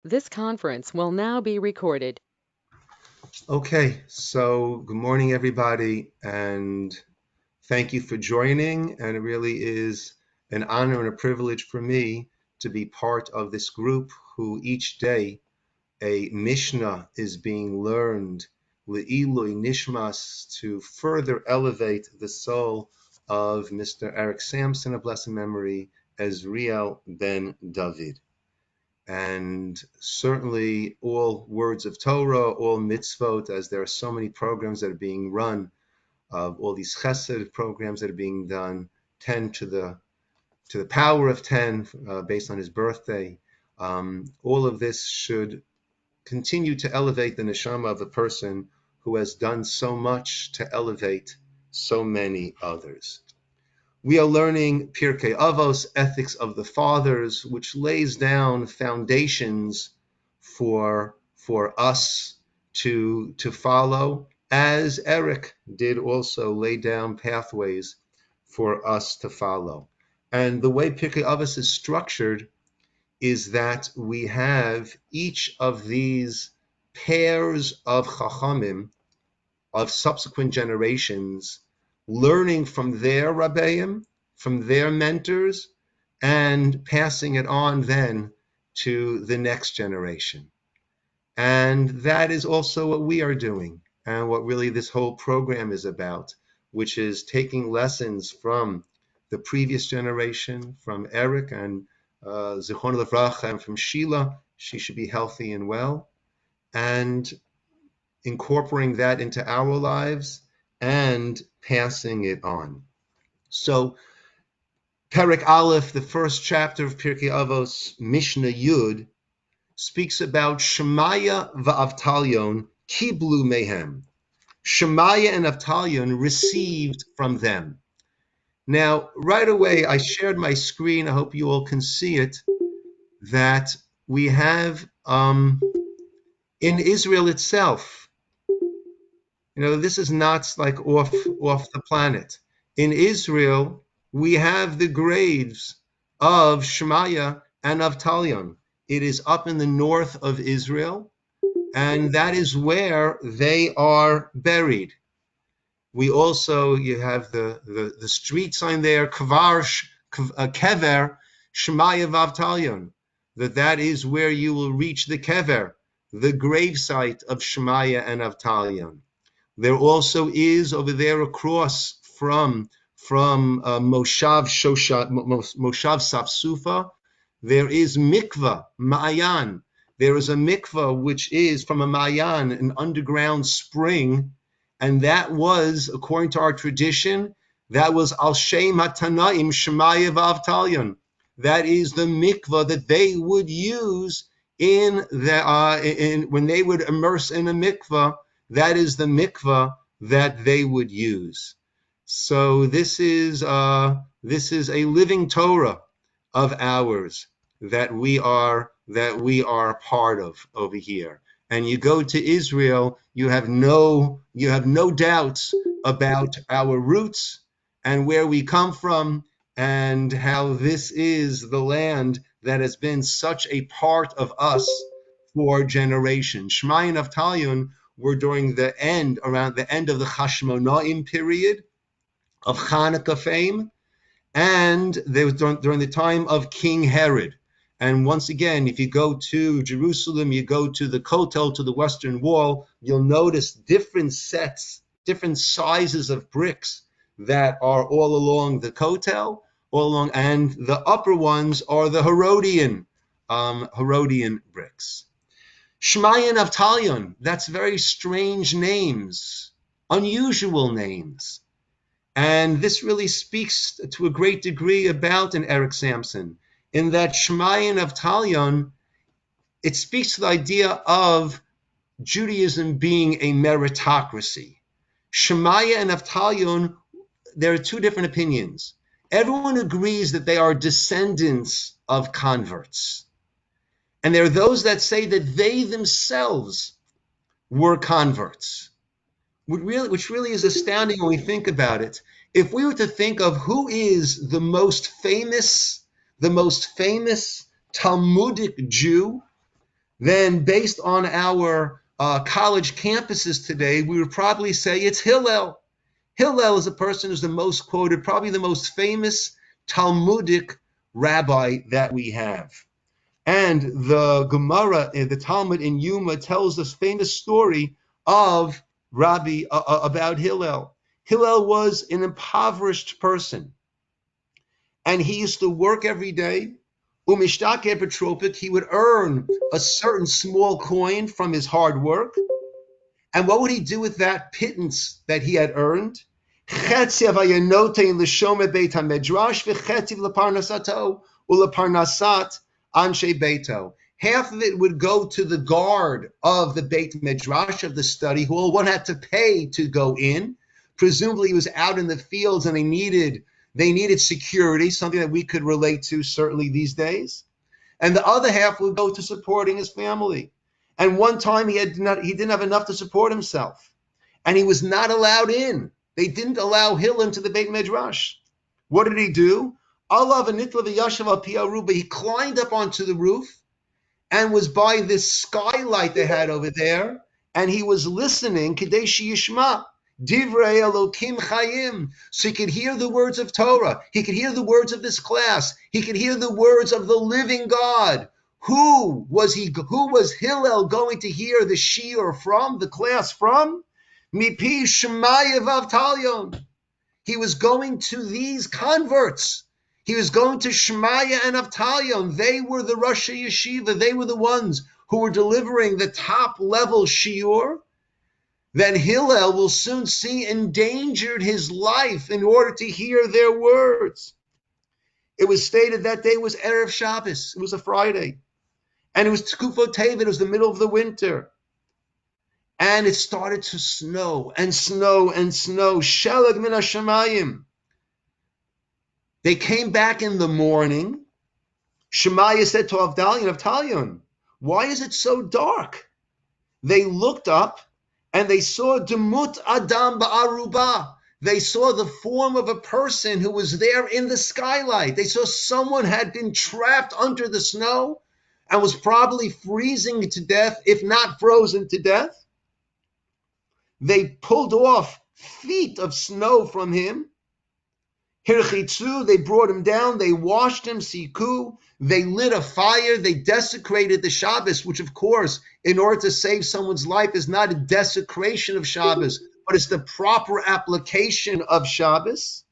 This conference will now be recorded. Okay, so good morning, everybody, and thank you for joining. And it really is an honor and a privilege for me to be part of this group who each day a Mishnah is being learned, Le'ilui Nishmas, to further elevate the soul of Mr. Eric Samson, of blessed memory, Ezriel ben David. And certainly all words of Torah, all mitzvot, as there are so many programs that are being run, all these chesed programs that are being done, 10 to the power of 10, based on his birthday. All of this should continue to elevate the neshama of a person who has done so much to elevate so many others. We are learning Pirkei Avot, Ethics of the Fathers, which lays down foundations for us to follow, as Eric did also lay down pathways for us to follow. And the way Pirkei Avot is structured is that we have each of these pairs of chachamim, of subsequent generations, learning from their rabbeim, from their mentors, and passing it on then to the next generation. And that is also what we are doing, and what really this whole program is about, which is taking lessons from the previous generation, from Eric and Zichron Livracha, and from Sheila. She should be healthy and well, and incorporating that into our lives and passing it on. So, Perek Aleph, the first chapter of Pirkei Avot, Mishnah Yud, speaks about Shemaya va'Avtalyon kiblu mehem. Shemaya and Avtalyon received from them. Now, right away, I shared my screen. I hope you all can see it. That we have in Israel itself. This is not like off the planet. In Israel, we have the graves of Shemaya and of Avtalyon. It is up in the north of Israel, and that is where they are buried. We also, you have the street sign there, Kever Shemaya v'Avtalyon, that is where you will reach the Kever, the gravesite of Shemaya and Avtalyon. There also is over there across from Moshav Safsufa, there is mikvah, ma'ayan. There is a mikvah which is from a ma'ayan, an underground spring, and that was, according to our tradition, that was al shem hatanaim Shemaya v'Avtalyon. That is the mikvah that they would use when they would immerse in a mikvah. That is the mikvah that they would use. So this is a living Torah of ours that we are part of over here. And you go to Israel, you have no doubts about our roots and where we come from, and how this is the land that has been such a part of us for generations. Shemaya and Avtalyon were around the end of the Hashmonaim period of Hanukkah fame, and they were during the time of King Herod. And once again, if you go to Jerusalem, you go to the Kotel, to the Western Wall, you'll notice different sets, different sizes of bricks that are all along the Kotel, and the upper ones are the Herodian bricks. Shemaya and Avtalyon, that's very strange names, unusual names. And this really speaks to a great degree about an Eric Samson, in that Shemaya and Avtalyon, it speaks to the idea of Judaism being a meritocracy. Shemaya and Avtalyon, there are two different opinions. Everyone agrees that they are descendants of converts. And there are those that say that they themselves were converts, which really is astounding when we think about it. If we were to think of who is the most famous Talmudic Jew, then based on our college campuses today, we would probably say it's Hillel. Hillel is a person who's the most quoted, probably the most famous Talmudic rabbi that we have. And the Gemara, the Talmud in Yuma, tells this famous story of Rabbi about Hillel. Hillel was an impoverished person, and he used to work every day. Umishtake Petropik, he would earn a certain small coin from his hard work. And what would he do with that pittance that he had earned? Half of it would go to the guard of the Beit Midrash, of the study hall. One had to pay to go in. Presumably he was out in the fields and they needed security, something that we could relate to certainly these days. And the other half would go to supporting his family. And one time he didn't have enough to support himself, and he was not allowed in. They didn't allow Hillel into the Beit Midrash. What did he do? He climbed up onto the roof and was by this skylight they had over there, and he was listening, Kadeshi Yishma, Divrei Elokim Chayim, so he could hear the words of Torah. He could hear the words of this class. He could hear the words of the living God. Who was Hillel going to hear the Shiur from, the class from? Mipi Shemaya Vavtalyon. He was going to these converts. He was going to Shemaya and Avtalyon. They were the Rosh Yeshiva. They were the ones who were delivering the top level Shiur. Then Hillel will soon see endangered his life in order to hear their words. It was stated that day was Erev Shabbos. It was a Friday. And it was Tkufot Tevet. It was the middle of the winter. And it started to snow and snow and snow. Shelag min hashamayim. They came back in the morning. Shemaiah said to Avtalyon, why is it so dark? They looked up and they saw Demut Adam Ba'aruba. They saw the form of a person who was there in the skylight. They saw someone had been trapped under the snow and was probably freezing to death, if not frozen to death. They pulled off feet of snow from him. Hirchitzu, they brought him down, they washed him, siku, they lit a fire, they desecrated the Shabbos, which of course, in order to save someone's life, is not a desecration of Shabbos, but it's the proper application of Shabbos.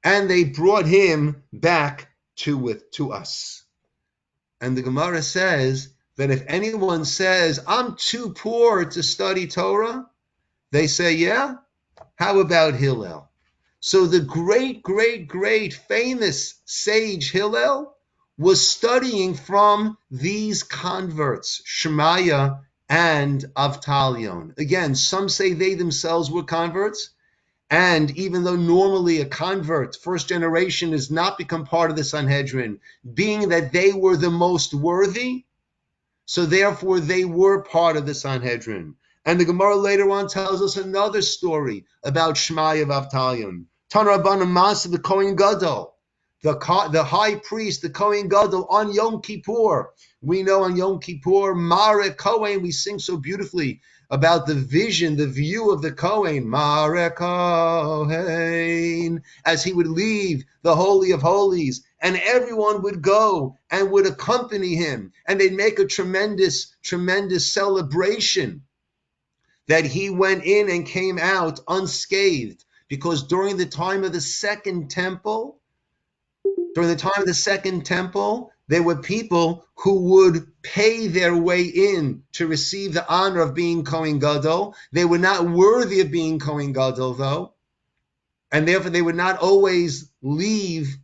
And they brought him back to us. And the Gemara says that if anyone says, I'm too poor to study Torah, they say, yeah, how about Hillel? So the great, great, great famous sage Hillel was studying from these converts, Shemaiah and Avtalyon. Again, some say they themselves were converts. And even though normally a convert, first generation, has not become part of the Sanhedrin, being that they were the most worthy, so therefore they were part of the Sanhedrin. And the Gemara later on tells us another story about Shemaiah of Avtalyon. Tanarabana Masa, the Kohen Gadol, the high priest, the Kohen Gadol, on Yom Kippur. We know on Yom Kippur, Mare Kohen, we sing so beautifully about the vision, the view of the Kohen, Mare Kohen, as he would leave the Holy of Holies, and everyone would go and would accompany him, and they'd make a tremendous, tremendous celebration that he went in and came out unscathed, because during the time of the Second Temple, there were people who would pay their way in to receive the honor of being Kohen Gadol. They were not worthy of being Kohen Gadol, though, and therefore they would not always leave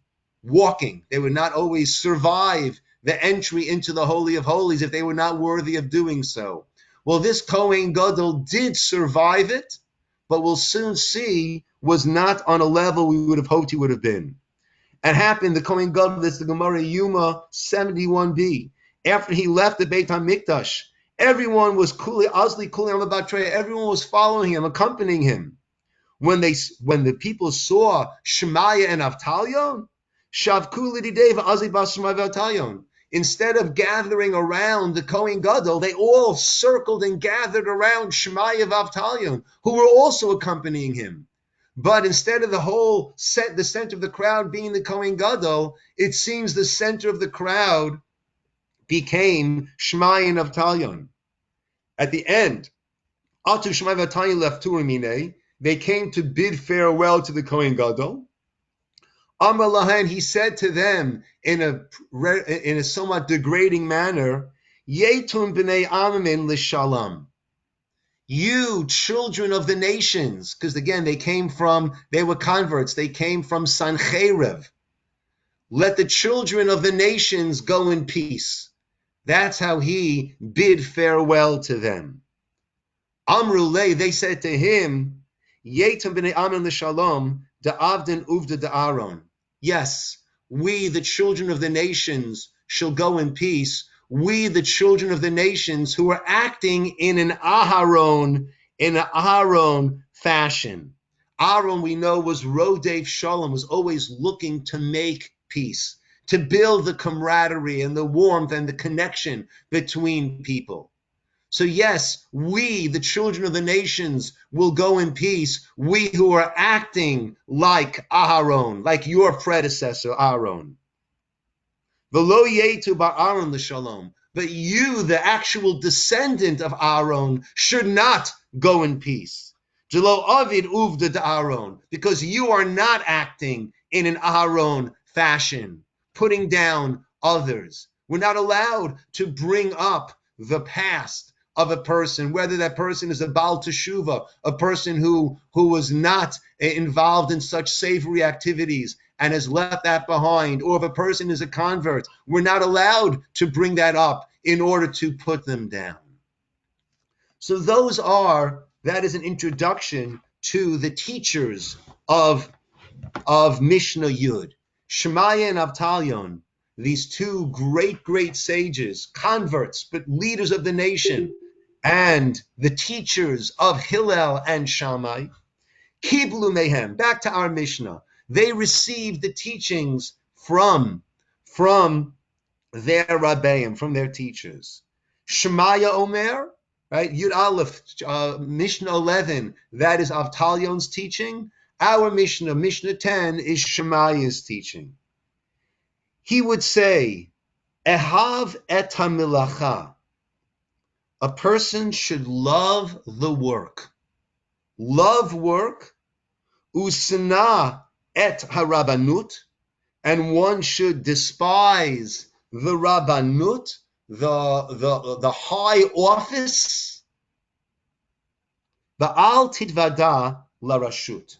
walking. They would not always survive the entry into the Holy of Holies if they were not worthy of doing so. Well, this Kohen Gadol did survive it, but we'll soon see was not on a level we would have hoped he would have been. It happened, the Kohen Gadol, that's the Gemara Yuma 71b. After he left the Beit HaMikdash, everyone was everyone was following him, accompanying him. When the people saw Shemaiah and Avtalyon, Shavku Lididei v'Azli Bas Shemaiah v'Avtalyon, instead of gathering around the Kohen Gadol, they all circled and gathered around Shemaiah of Avtalion, who were also accompanying him. But instead of the center of the crowd being the Kohen Gadol, it seems the center of the crowd became Shemaiah and Avtalion. At the end, Atu Shemaiah and Avtalion left Turimine. They came to bid farewell to the Kohen Gadol. Amar Lahan, he said to them in a somewhat degrading manner, Yetum b'nei amamin l'shalom. You children of the nations, because again they were converts, they came from Sancheiriv. Let the children of the nations go in peace. That's how he bid farewell to them. Amrulei, they said to him, Yetum b'nei amamin l'shalom, da'avdin uvda da'aron. Yes, we, the children of the nations, shall go in peace. We, the children of the nations, who are acting in an Aharon fashion. Aaron, we know, was Rodev Shalom, was always looking to make peace, to build the camaraderie and the warmth and the connection between people. So yes, we, the children of the nations, will go in peace. We who are acting like Aharon, like your predecessor, Aaron. V'lo yetu ba'aron l'shalom. But you, the actual descendant of Aaron, should not go in peace. Jelo avid uvda da'aron, because you are not acting in an Aharon fashion, putting down others. We're not allowed to bring up the past of a person, whether that person is a Baal Teshuva, a person who was not involved in such savory activities and has left that behind, or if a person is a convert, we're not allowed to bring that up in order to put them down. So that is an introduction to the teachers of Mishnah Yud. Shemaiah and Avtalion, these two great sages, converts, but leaders of the nation, and the teachers of Hillel and Shammai, Kiblu Mehem, back to our Mishnah, they received the teachings from their Rabbeim, from their teachers. Shemaiah Omer, right? Yud Aleph, Mishnah 11, that is Avtalion's teaching. Our Mishnah 10, is Shemaiah's teaching. He would say, Ehav et hamilacha. A person should love the work. Love work, usna et harabanut, and one should despise the rabbanut, the high office. Ba'al titvada larashut,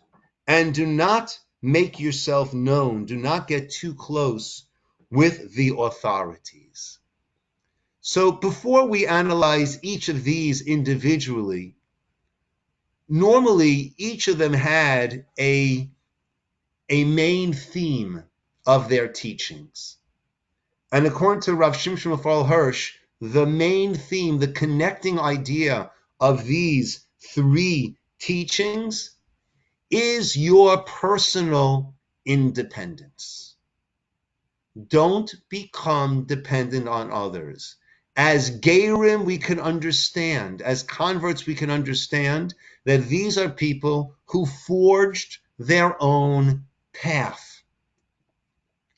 and do not make yourself known, do not get too close with the authorities. So before we analyze each of these individually, normally each of them had a main theme of their teachings. And according to Rav Shimshon Raphael Hirsch, the main theme, the connecting idea of these three teachings is your personal independence. Don't become dependent on others. As Geirim, we can understand, as converts, we can understand that these are people who forged their own path.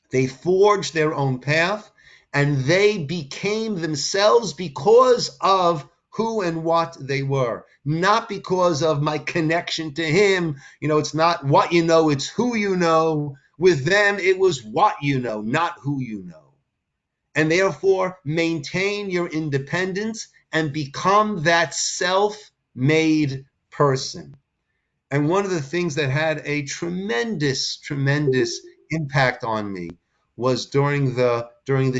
They forged their own path, and they became themselves because of who and what they were, not because of my connection to him. It's not what you know, it's who you know. With them, it was what you know, not who you know. And therefore, maintain your independence and become that self-made person. And one of the things that had a tremendous impact on me was during the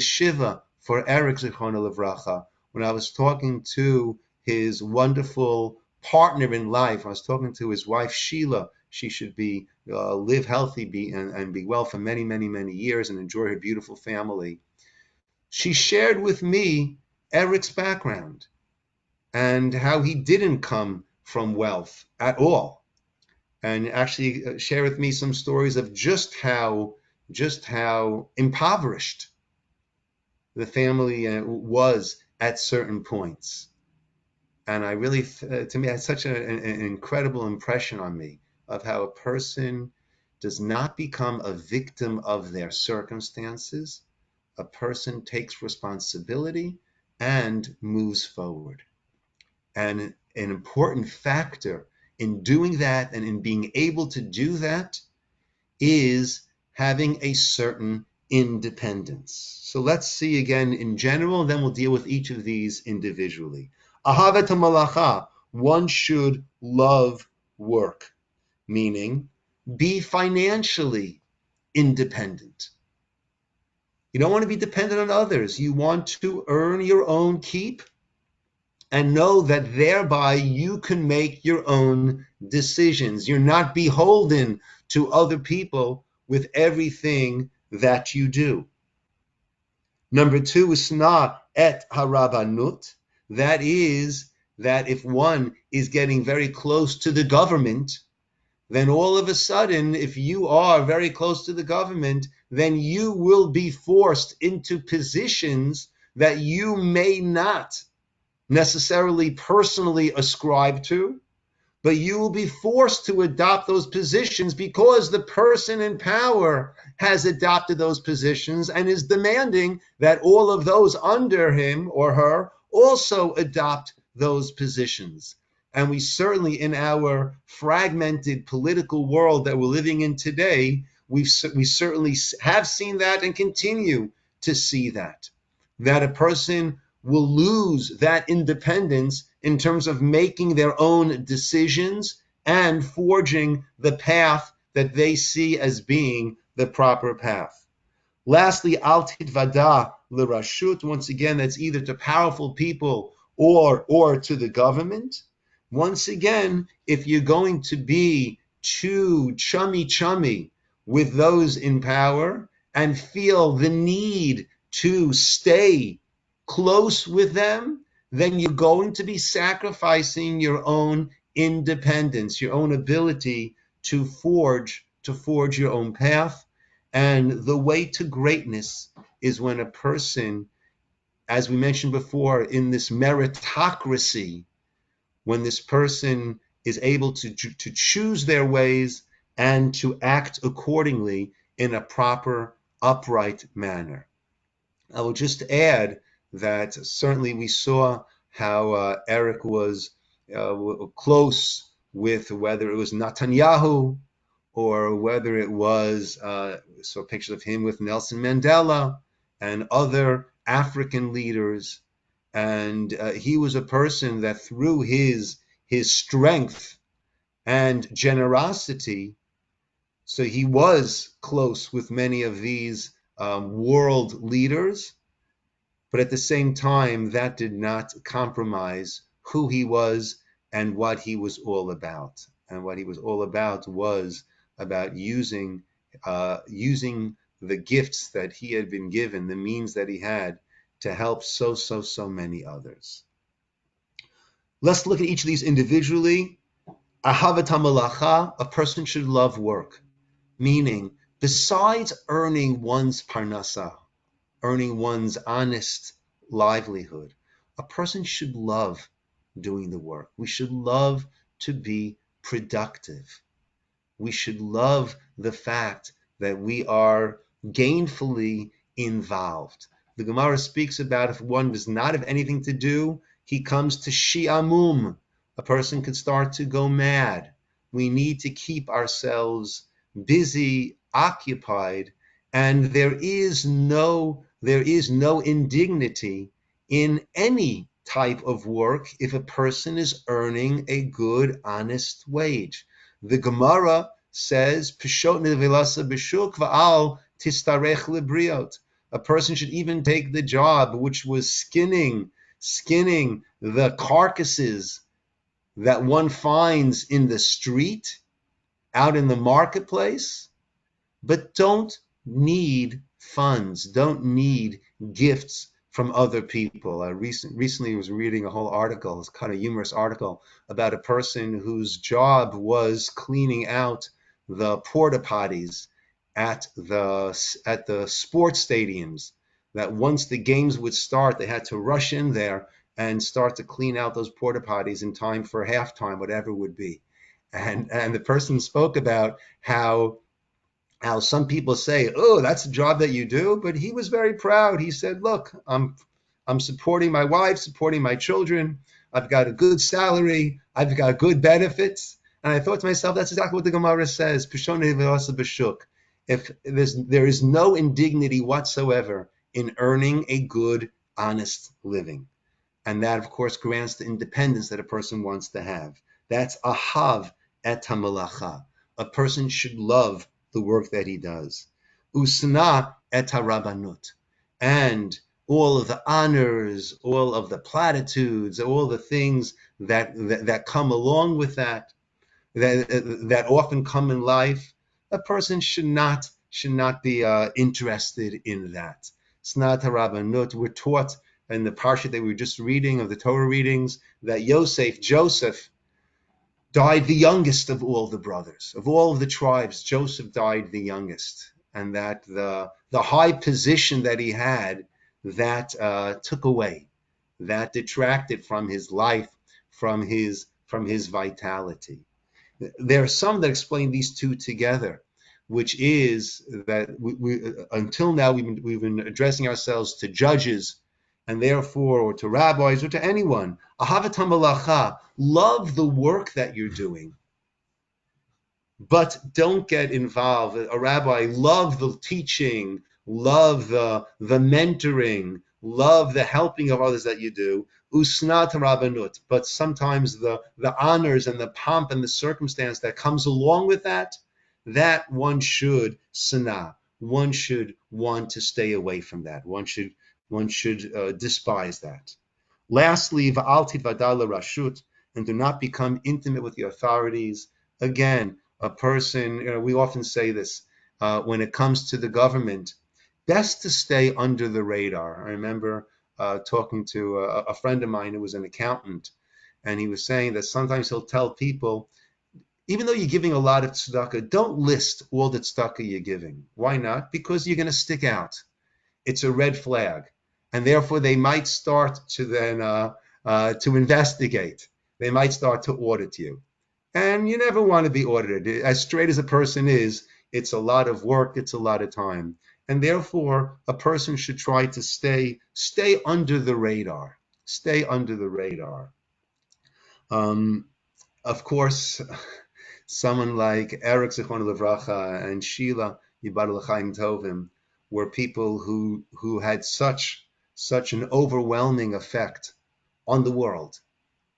Shiva for Eric Zichrono Livracha, when I was talking to his wonderful partner in life. I was talking to his wife, Sheila. She should be live healthy and be well for many years and enjoy her beautiful family. She shared with me Eric's background and how he didn't come from wealth at all, and actually shared with me some stories of just how impoverished the family was at certain points. And I really, to me, it had such an incredible impression on me of how a person does not become a victim of their circumstances. A person takes responsibility and moves forward. And an important factor in doing that and in being able to do that is having a certain independence. So let's see again in general, then we'll deal with each of these individually. Ahavat malacha, one should love work, meaning be financially independent. You don't want to be dependent on others. You want to earn your own keep and know that thereby you can make your own decisions. You're not beholden to other people with everything that you do. Number two is sna et harabanut. That is, that if one is getting very close to the government, then all of a sudden, if you are very close to the government, then you will be forced into positions that you may not necessarily personally ascribe to, but you will be forced to adopt those positions because the person in power has adopted those positions and is demanding that all of those under him or her also adopt those positions. And we certainly, in our fragmented political world that we're living in today, we certainly have seen that and continue to see that a person will lose that independence in terms of making their own decisions and forging the path that they see as being the proper path. Lastly, al titvada l'rashut. Once again, that's either to powerful people or to the government. Once again, if you're going to be too chummy with those in power and feel the need to stay close with them, then you're going to be sacrificing your own independence, your own ability to forge your own path. And the way to greatness is when a person, as we mentioned before, in this meritocracy, when this person is able to choose their ways and to act accordingly in a proper, upright manner. I will just add that certainly we saw how Eric was close with whether it was Netanyahu or whether it was, saw pictures of him with Nelson Mandela and other African leaders. And he was a person that through his strength and generosity, so he was close with many of these world leaders, but at the same time, that did not compromise who he was and what he was all about. And what he was all about was about using the gifts that he had been given, the means that he had, to help so many others. Let's look at each of these individually. Ahavat hamalacha, a person should love work, meaning besides earning one's parnasa, earning one's honest livelihood, a person should love doing the work. We should love to be productive. We should love the fact that we are gainfully involved. The Gemara speaks about if one does not have anything to do, he comes to shi'amum. A person could start to go mad. We need to keep ourselves busy, occupied, and there is no indignity in any type of work if a person is earning a good, honest wage. The Gemara says, "Pishot nevilasa b'shuk va'al tistarech lebriot." A person should even take the job which was skinning the carcasses that one finds in the street, out in the marketplace, but don't need funds, don't need gifts from other people. I recently was reading a whole article, it's kind of humorous article, about a person whose job was cleaning out the porta potties at the sports stadiums. that once the games would start, they had to rush in there and start to clean out those porta potties in time for halftime, whatever it would be. And the person spoke about how some people say, "Oh, that's a job that you do," but he was very proud. He said, "Look, I'm supporting my wife, supporting my children. I've got a good salary. I've got good benefits." And I thought to myself, that's exactly what the Gemara says. If there is no indignity whatsoever in earning a good, honest living. And that, of course, grants the independence that a person wants to have. That's ahav et hamalacha. A person should love the work that he does. Usna et harabanut. And all of the honors, all of the platitudes, all the things that come along with that often come in life, a person should not be interested in that. Snat harabanut. We're taught in the parsha that we were just reading of the Torah readings that Joseph, died the youngest of all the brothers. Of all of the tribes, Joseph died the youngest. And that the high position that he had, that took away, that detracted from his life, from his vitality. There are some that explain these two together, which is that until now we've been addressing ourselves to judges, and therefore, or to rabbis, or to anyone. Ahavat hamalacha, love the work that you're doing, but don't get involved. A rabbi, love the teaching, love the mentoring, love the helping of others that you do. Usnat rabbanut, but sometimes the honors and the pomp and the circumstance that comes along with that one should sana. One should want to stay away from that. One should despise that. Lastly, va'al tidvadal rashut, and do not become intimate with the authorities. Again, a person, we often say this when it comes to the government, best to stay under the radar. I remember talking to a friend of mine who was an accountant, and he was saying that sometimes he'll tell people, even though you're giving a lot of tzedakah, don't list all the tzedakah you're giving. Why not? Because you're going to stick out. It's a red flag. And therefore they might start to then to investigate. They might start to audit you. And you never want to be audited. As straight as a person is, it's a lot of work, it's a lot of time. And therefore, a person should try to stay under the radar. Stay under the radar. Of course, someone like Eric Zichron Levracha and Sheila Yibad L'Chaim Tovim were people who had such an overwhelming effect on the world,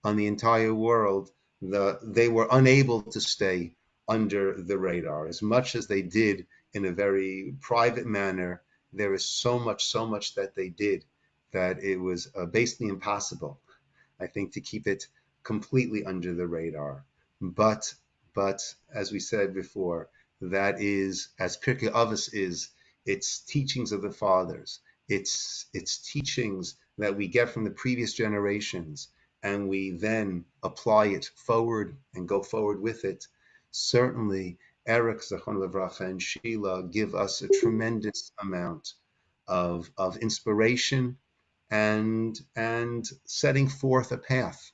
on the entire world. They were unable to stay under the radar. As much as they did in a very private manner, there is so much that they did that it was basically impossible, I think, to keep it completely under the radar. But as we said before, that is, as Pirkei Avot is, it's teachings of the fathers. It's teachings that we get from the previous generations, and we then apply it forward and go forward with it. Certainly, Eric, Zachon Levracha, and Sheila give us a tremendous amount of inspiration and setting forth a path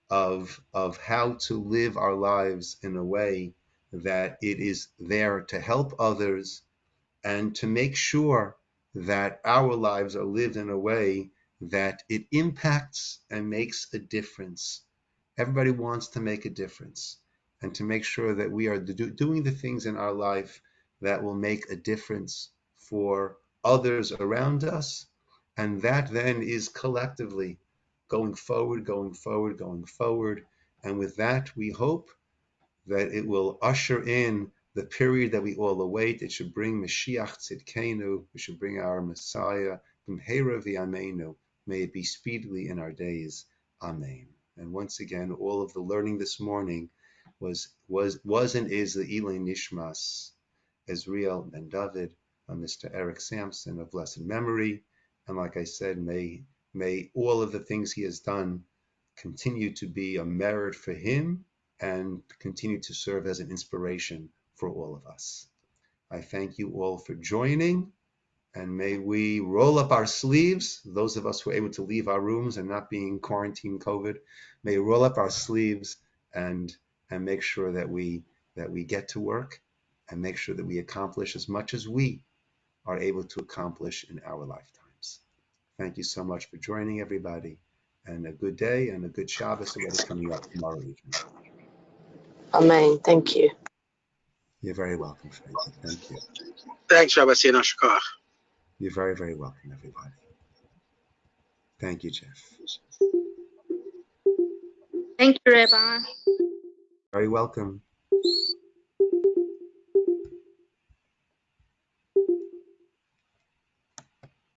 of how to live our lives in a way that it is there to help others and to make sure that our lives are lived in a way that it impacts and makes a difference. Everybody wants to make a difference, and to make sure that we are doing the things in our life that will make a difference for others around us, and that then is collectively going forward. And with that, we hope that it will usher in the period that we all await. It should bring Mashiach Tzidkenu. It should bring our Messiah. B'mheira v'yameinu. May it be speedily in our days. Amen. And once again, all of the learning this morning was and is the Ilay Nishmas, Ezriel Ben David, Mr. Eric Samson of blessed memory. And like I said, may all of the things he has done continue to be a merit for him and continue to serve as an inspiration for all of us. I thank you all for joining, And may we roll up our sleeves, those of us who are able to leave our rooms and not being quarantined COVID, may roll up our sleeves and make sure that we get to work and make sure that we accomplish as much as we are able to accomplish in our lifetimes. Thank you so much for joining, everybody, and a good day and a good Shabbos already coming up tomorrow evening. Amen. Thank you. You're very welcome, Shreya. Thank you. Thanks, Rabbi Ciner. Shukach. You're very, very welcome, everybody. Thank you, Jeff. Thank you, Rabbi. Very welcome.